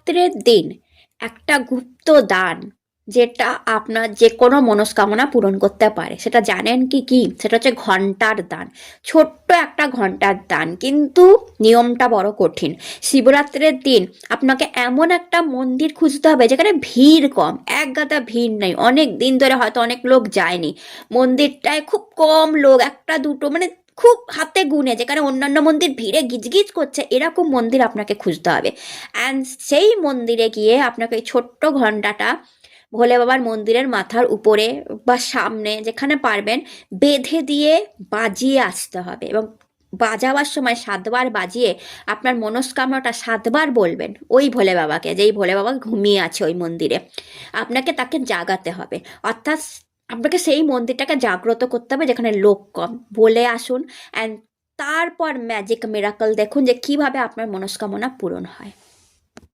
শিবরাত্রির দিন একটা গুপ্ত দান, যেটা আপনার যে কোনো মনস্কামনা পূরণ করতে পারে, সেটা জানেন কি? কি সেটা হচ্ছে ঘন্টার দান। ছোট্ট একটা ঘন্টার দান, কিন্তু নিয়মটা বড় কঠিন। শিবরাত্রির দিন আপনাকে এমন একটা মন্দির খুঁজতে হবে যেখানে ভিড় কম, এক গাদা ভিড় নেই, অনেক দিন ধরে হয়তো অনেক লোক যায়নি, মন্দিরটায় খুব কম লোক, একটা দুটো, মানে খুব হাতে গুনে, যেখানে অন্যান্য মন্দির ভিড়ে গিজগিজ করছে, এরকম মন্দির আপনাকে খুঁজতে হবে। অ্যান্ড সেই মন্দিরে গিয়ে আপনাকে এই ছোট্ট ঘন্টাটা ভোলে বাবার মন্দিরের মাথার উপরে বা সামনে যেখানে পারবেন বেঁধে দিয়ে বাজিয়ে আসতে হবে, এবং বাজাবার সময় 7 বার বাজিয়ে আপনার মনস্কামনাটা 7 বার বলবেন ওই ভোলে বাবাকে, যেই ভোলে বাবা ঘুমিয়ে আছে ওই মন্দিরে। আপনাকে তাকে জাগাতে হবে, অর্থাৎ আপনাকে সেই মন্দিরটাকে জাগ্রত করতে হবে যেখানে লোক কম, বলে আসুন। অ্যান্ড তারপর ম্যাজিক মিরাকল দেখুন যে কিভাবে আপনার মনস্কামনা পূরণ হয়।